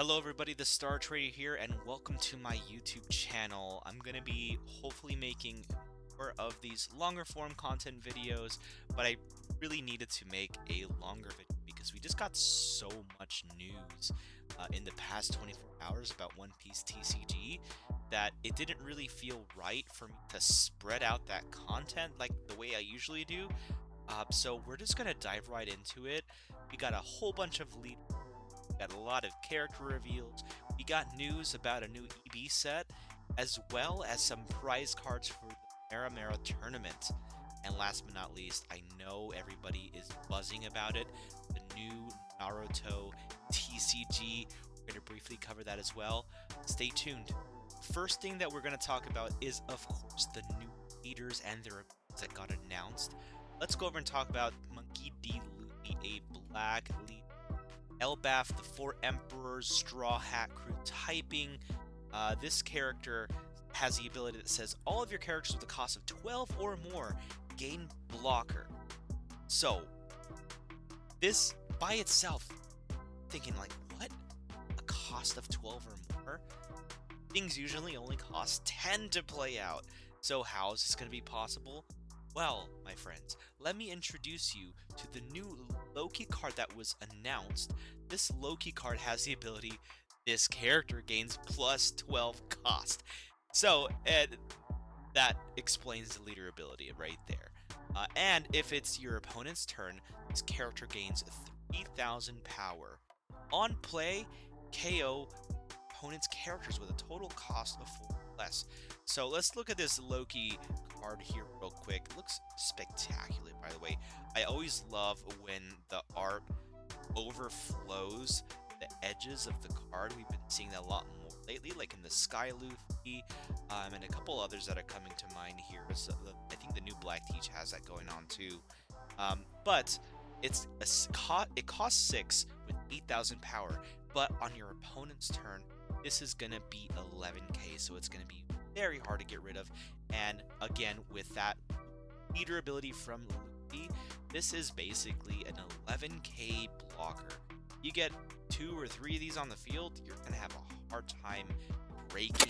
Hello everybody, the Star Trader here, and welcome to my YouTube channel. I'm going to be hopefully making more of these longer form content videos, but I really needed to make a longer video because we just got so much news in the past 24 hours about One Piece TCG that it didn't really feel right for me to spread out that content like the way I usually do. So we're just going to dive right into it. We got a whole bunch of lead. Got a lot of character reveals. We got news about a new EB set, as well as some prize cards for the Mera tournament. And last but not least, I know everybody is buzzing about it, the new Naruto TCG. We're going to briefly cover that as well. Stay tuned. First thing that we're going to talk about is, of course, the new leaders and their events that got announced. Let's go over and talk about Monkey D. Luffy, a black leader. Elbaf, the Four Emperors, Straw Hat Crew typing. This character has the ability that says all of your characters with a cost of 12 or more gain blocker. So, this by itself, thinking like, what? A cost of 12 or more? Things usually only cost 10 to play out. So how is this going to be possible? Well, my friends, let me introduce you to the new Loki card that was announced. This Loki card has the ability, this character gains plus 12 cost. So, that explains the leader ability right there. And if it's your opponent's turn, this character gains 3,000 power. On play, KO opponent's characters with a total cost of 4 or less. So let's look at this Loki card here real quick. It looks spectacular, by the way. I always love when the art overflows the edges of the card. We've been seeing that a lot more lately, like in the Sky Luffy, and a couple others that are coming to mind here. So I think the new Black Teach has that going on too. But it costs 6 with 8,000 power, but on your opponent's turn, this is going to be 11k, so it's going to be very hard to get rid of. And again, with that leader ability from Luffy, this is basically an 11k blocker. You get 2 or 3 of these on the field, you're going to have a hard time breaking.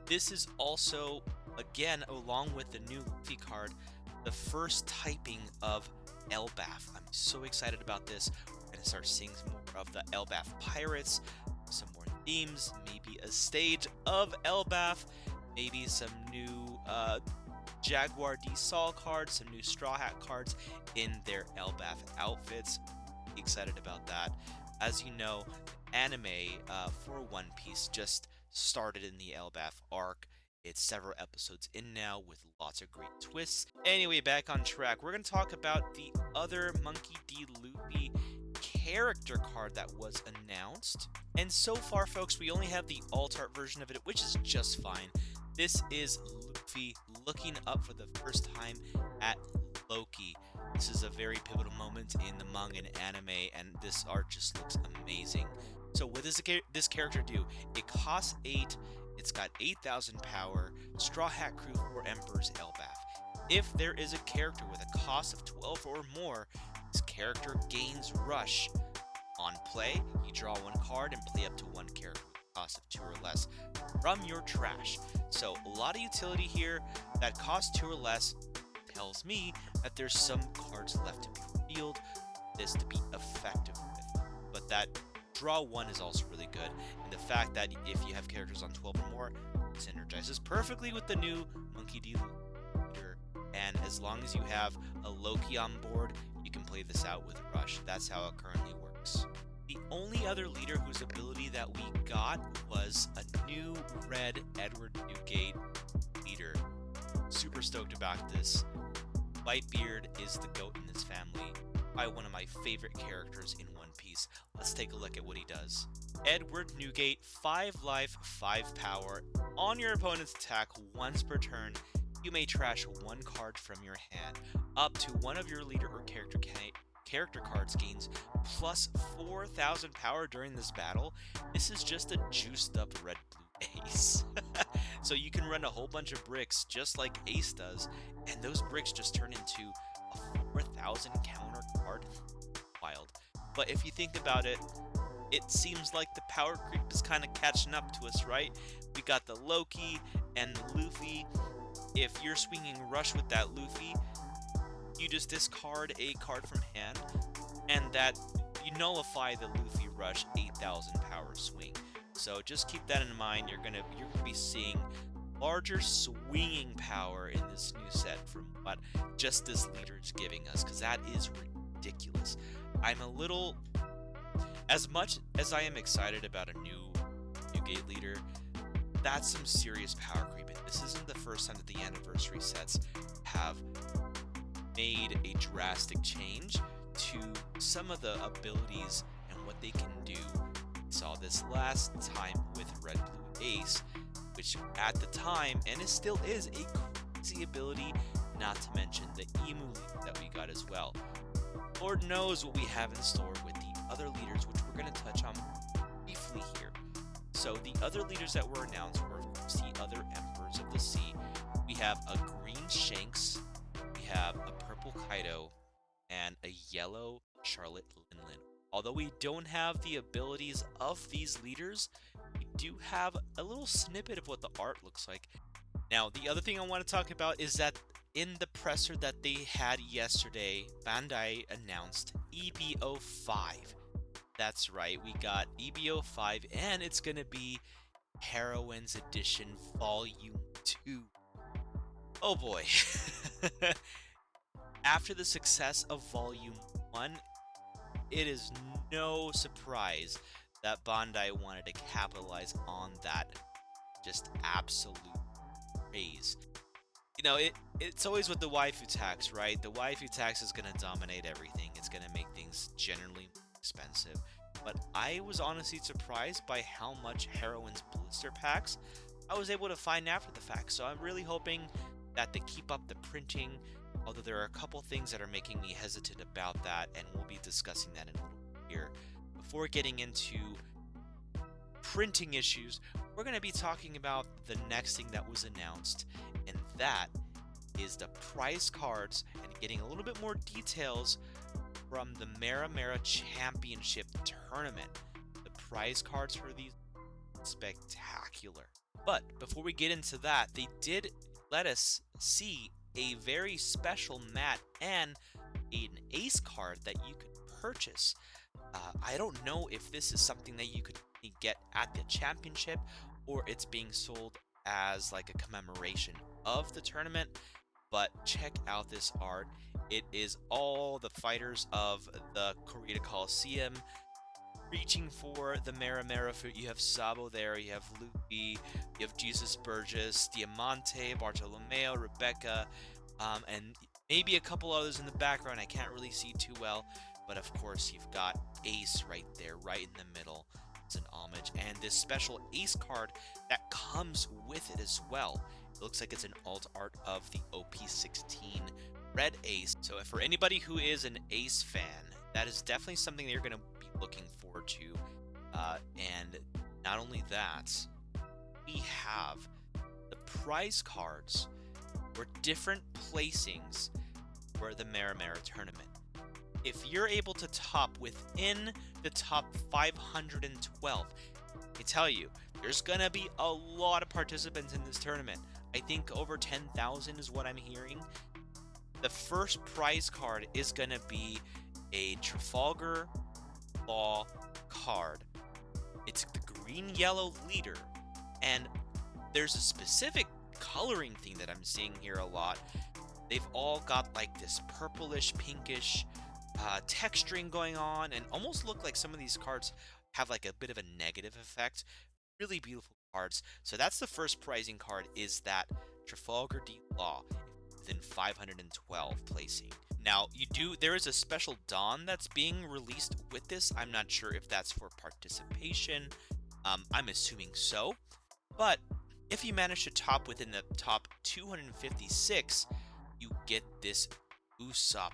This is also, again, along with the new Luffy card, the first typing of Elbaf. I'm so excited about this. We're going to start seeing more of the Elbaf pirates, some more themes, maybe a stage of Elbaf, maybe some new Jaguar D Sol cards, some new Straw Hat cards in their Elbaf outfits. Excited about that. As you know, anime for One Piece just started in the Elbaf arc. It's several episodes in now with lots of great twists. Anyway, back on track. We're going to talk about the other Monkey D. Luffy character card that was announced. And so far, folks, we only have the alt art version of it, which is just fine. This is Luffy looking up for the first time at Loki. This is a very pivotal moment in the manga and anime, and this art just looks amazing. So what does this character do? It costs 8, it's got 8,000 power, Straw Hat Crew for Emperor's Elbaf. If there is a character with a cost of 12 or more, this character gains Rush. On play, you draw 1 card and play up to 1 character with a cost of 2 or less from your trash. So a lot of utility here. That costs 2 or less tells me that there's some cards left to be revealed for this to be effective with. But that draw 1 is also really good, and the fact that if you have characters on 12 or more, it synergizes perfectly with the new Monkey D. leader. And as long as you have a Loki on board, you can play this out with Rush. That's how it currently works. The only other leader whose ability that we got was a new red Edward Newgate leader. Super stoked about this. Whitebeard is the GOAT in this family, probably one of my favorite characters in One Piece. Let's take a look at what he does. Edward Newgate, 5 life, 5 power. On your opponent's attack once per turn, you may trash 1 card from your hand. Up to 1 of your leader or character cards gains plus 4,000 power during this battle. This is just a juiced up red-blue ace. So you can run a whole bunch of bricks just like Ace does, and those bricks just turn into a 4,000 counter card. Wild. But if you think about it, it seems like the power creep is kind of catching up to us, right? We got the Loki and the Luffy. If you're swinging Rush with that Luffy, you just discard a card from hand, and that you nullify the Luffy Rush 8,000 power swing. So just keep that in mind. You're gonna be seeing larger swinging power in this new set from what Justice Leader is giving us, because that is ridiculous. I'm a little, as much as I am excited about a new Gate Leader, that's some serious power creep. And this isn't the first time that the anniversary sets have made a drastic change to some of the abilities and what they can do. We saw this last time with Red Blue Ace, which at the time, and it still is, a crazy ability, not to mention the Emu Leader that we got as well. Lord knows what we have in store with the other leaders, which we're going to touch on briefly here. So the other leaders that were announced were, of course, the other Emperors of the Sea. We have a green Shanks, we have a purple Kaido, and a yellow Charlotte Linlin. Although we don't have the abilities of these leaders, we do have a little snippet of what the art looks like. Now, the other thing I want to talk about is that in the presser that they had yesterday, Bandai announced EBO 5. That's right, we got EBO 5, and it's going to be Heroines Edition Volume 2. Oh boy. After the success of Volume 1, it is no surprise that Bandai wanted to capitalize on that just absolute praise. You know, it's always with the waifu tax, right? The waifu tax is going to dominate everything. It's going to make things generally expensive. But I was honestly surprised by how much Heroine's blister packs I was able to find after the fact. So I'm really hoping that they keep up the printing, although there are a couple things that are making me hesitant about that, and we'll be discussing that in a little bit here. Before getting into printing issues, we're going to be talking about the next thing that was announced, and that is the prize cards, and getting a little bit more details from the Mera Mera Championship Tournament. The prize cards for these are spectacular. But before we get into that, they did let us see a very special mat and an ace card that you could purchase. I don't know if this is something that you could get at the championship, or it's being sold as like a commemoration of the tournament, but check out this art. It is all the fighters of the Corrida Coliseum reaching for the Mera Mera fruit. You have Sabo there, you have Luffy, you have Jesus Burgess, Diamante, Bartolomeo, Rebecca, and maybe a couple others in the background I can't really see too well. But of course, you've got Ace right there, right in the middle. It's an homage. And this special Ace card that comes with it as well. It looks like it's an alt art of the OP16 Red Ace. So for anybody who is an Ace fan, that is definitely something that you're going to be looking forward to. And not only that, we have the prize cards for different placings for the Mera Mera tournament. If you're able to top within the top 512, I tell you, there's gonna be a lot of participants in this tournament. I think over 10,000 is what I'm hearing. The first prize card is gonna be a Trafalgar Law card. It's the green-yellow leader, and there's a specific coloring thing that I'm seeing here a lot. They've all got like this purplish, pinkish texturing going on, and almost look like some of these cards have like a bit of a negative effect. Really beautiful cards. So that's the first prizing card, is that Trafalgar D Law within 512 placing. Now there is a special Dawn that's being released with this. I'm not sure if that's for participation. I'm assuming so, but if you manage to top within the top 256, you get this Usopp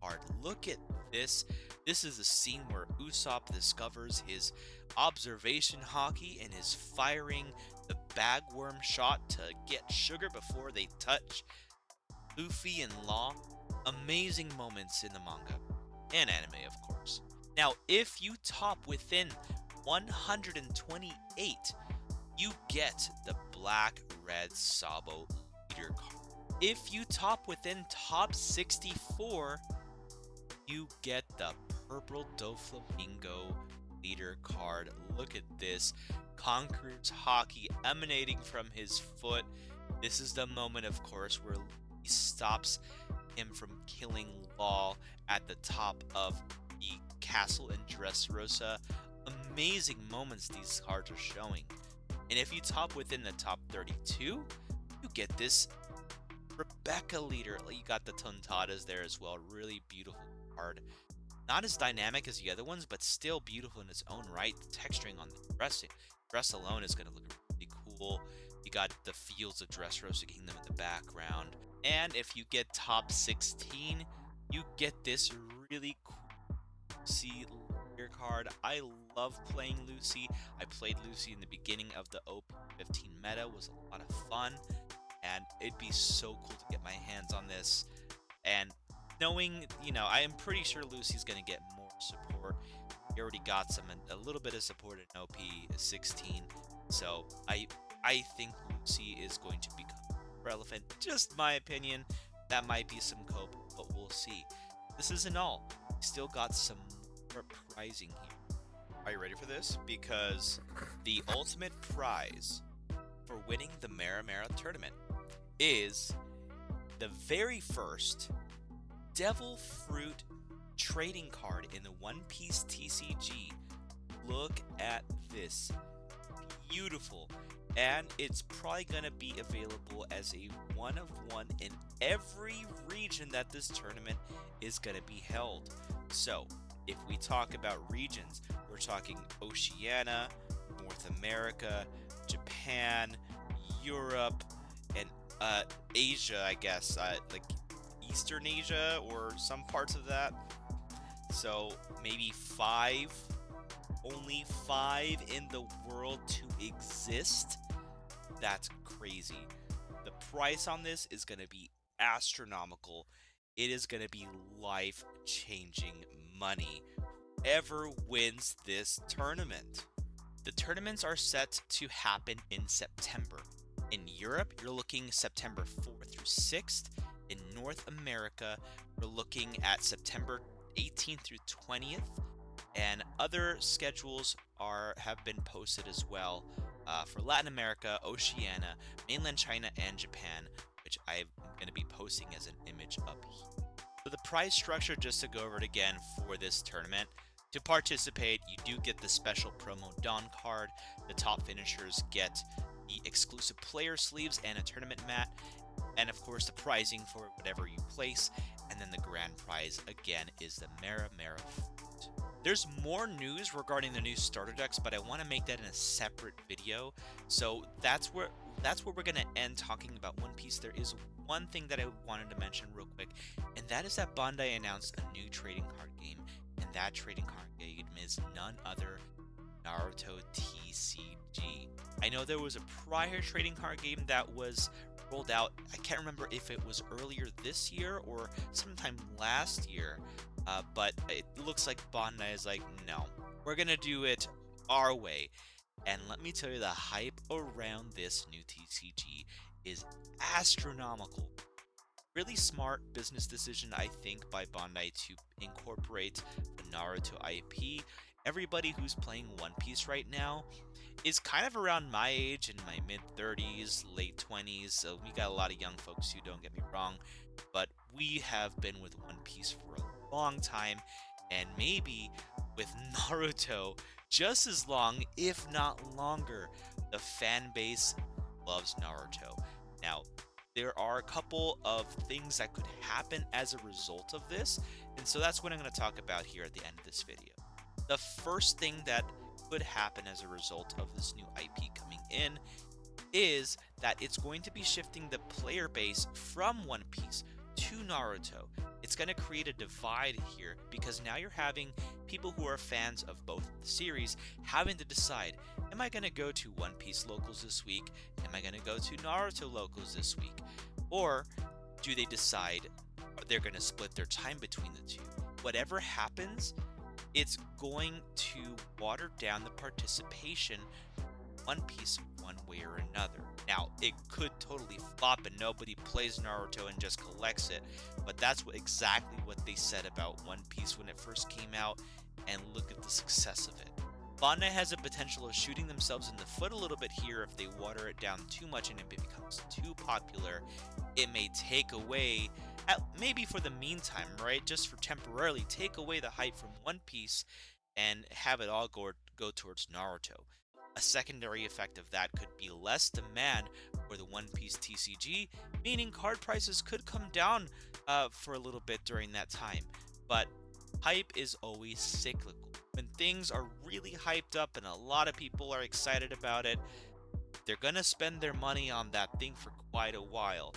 card. Look at this. This is a scene where Usopp discovers his observation hockey and is firing the bagworm shot to get sugar before they touch Luffy and Law. Amazing moments in the manga and anime, of course. Now, if you top within 128, you get the Black Red Sabo leader card. If you top within top 64, you get the Purple Doflamingo leader card. Look at this. Conqueror's Hockey emanating from his foot. This is the moment, of course, where he stops him from killing Law at the top of the castle in Dressrosa. Amazing moments these cards are showing. And if you top within the top 32, you get this Rebecca leader. You got the Tontadas there as well. Really beautiful card. Not as dynamic as the other ones, but still beautiful in its own right. The texturing on the dress alone is going to look really cool. You got the Fields of Dressrosa Kingdom in the background. And if you get top 16, you get this really cool Lucy leader card. I love playing Lucy. I played Lucy in the beginning of the OP15 meta. It was a lot of fun. And it'd be so cool to get my hands on this. And knowing, I am pretty sure Lucy's going to get more support. He already got a little bit of support in OP16. So I think Lucy is going to become relevant. Just my opinion. That might be some cope, but we'll see. This isn't all. We still got some more prizing here. Are you ready for this? Because the ultimate prize for winning the Mara tournament is the very first Devil Fruit trading card in the One Piece TCG. Look at this. Beautiful. And it's probably going to be available as a 1-of-1 in every region that this tournament is going to be held. So, if we talk about regions, we're talking Oceania, North America, Japan, Europe, and Asia, I guess, like Eastern Asia or some parts of that. So maybe only 5 in the world to exist. That's crazy. The price on this is going to be astronomical. It is going to be life-changing money. Whoever wins this tournament. The tournaments are set to happen in September. In Europe, you're looking September 4th through 6th. In North America, we're looking at September 18th through 20th. And other schedules have been posted as well for Latin America, Oceania, mainland China, and Japan, which I'm going to be posting as an image up here. So the prize structure, just to go over it again for this tournament, to participate, you do get the special promo Dawn card. The top finishers get the exclusive player sleeves and a tournament mat. And of course, the pricing for whatever you place. And then the grand prize, again, is the Mara fruit. There's more news regarding the new starter decks, but I want to make that in a separate video. So that's where we're going to end talking about One Piece. There is one thing that I wanted to mention real quick, and that is that Bandai announced a new trading card game. And that trading card game is none other than Naruto TCG. I know there was a prior trading card game that was rolled out. I can't remember if it was earlier this year or sometime last year, but it looks like Bandai is like, no, we're gonna do it our way. And let me tell you, the hype around this new TCG is astronomical. Really smart business decision, I think, by Bandai to incorporate the Naruto IP. Everybody who's playing One Piece right now is kind of around my age, in my mid-30s, late 20s, so we got a lot of young folks who, don't get me wrong, but we have been with One Piece for a long time, and maybe with Naruto just as long, if not longer. The fan base loves Naruto. Now, there are a couple of things that could happen as a result of this, and so that's what I'm going to talk about here at the end of this video. The first thing that could happen as a result of this new IP coming in is that it's going to be shifting the player base from One Piece to Naruto. It's going to create a divide here, because now you're having people who are fans of both the series having to decide, am I going to go to One Piece locals this week? Am I going to go to Naruto locals this week? Or do they decide they're going to split their time between the two? Whatever happens, it's going to water down the participation One Piece one way or another. Now, it could totally flop and nobody plays Naruto and just collects it, but that's exactly what they said about One Piece when it first came out, and look at the success of it. Bandai has a potential of shooting themselves in the foot a little bit here if they water it down too much and it becomes too popular. It may take away, maybe for the meantime, right? Just for temporarily, take away the hype from One Piece and have it all go towards Naruto. A secondary effect of that could be less demand for the One Piece TCG, meaning card prices could come down for a little bit during that time. But hype is always cyclical. When things are really hyped up and a lot of people are excited about it, they're gonna spend their money on that thing for quite a while.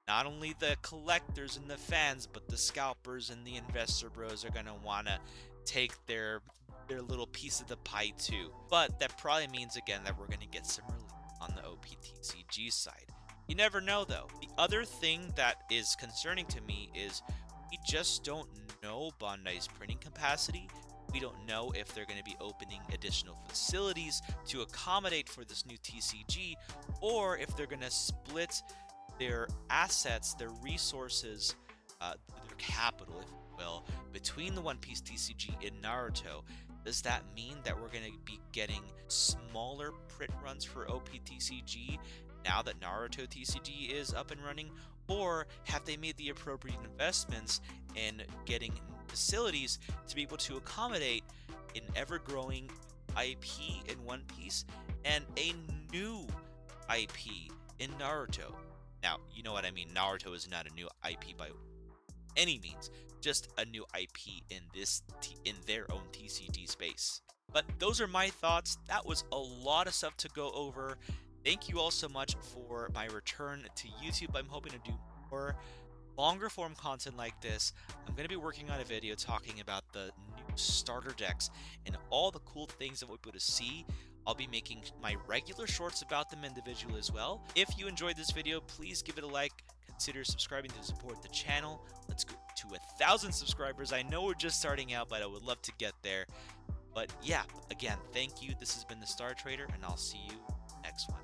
Not only the collectors and the fans, but the scalpers and the investor bros are gonna wanna take their little piece of the pie too. But that probably means again that we're gonna get some relief on the OPTCG side. You never know though. The other thing that is concerning to me is we just don't know Bandai's printing capacity. We don't know if they're going to be opening additional facilities to accommodate for this new TCG, or if they're going to split their assets, their resources, their capital, if you will, between the One Piece TCG and Naruto. Does that mean that we're going to be getting smaller print runs for OPTCG now that Naruto TCG is up and running? Or have they made the appropriate investments in getting facilities to be able to accommodate an ever-growing IP in One Piece and a new IP in Naruto? Now, you know what I mean. Naruto is not a new IP by any means, just a new IP in their own TCG space. But those are my thoughts. That was a lot of stuff to go over. Thank you all so much for my return to YouTube. I'm hoping to do more longer form content like this. I'm going to be working on a video talking about the new starter decks and all the cool things that we'll be able to see. I'll be making my regular shorts about them individually as well. If you enjoyed this video, please give it a like. Consider subscribing to support the channel. Let's go to 1,000 subscribers. I know we're just starting out, but I would love to get there. But yeah, again, thank you. This has been the Star Trader, and I'll see you next one.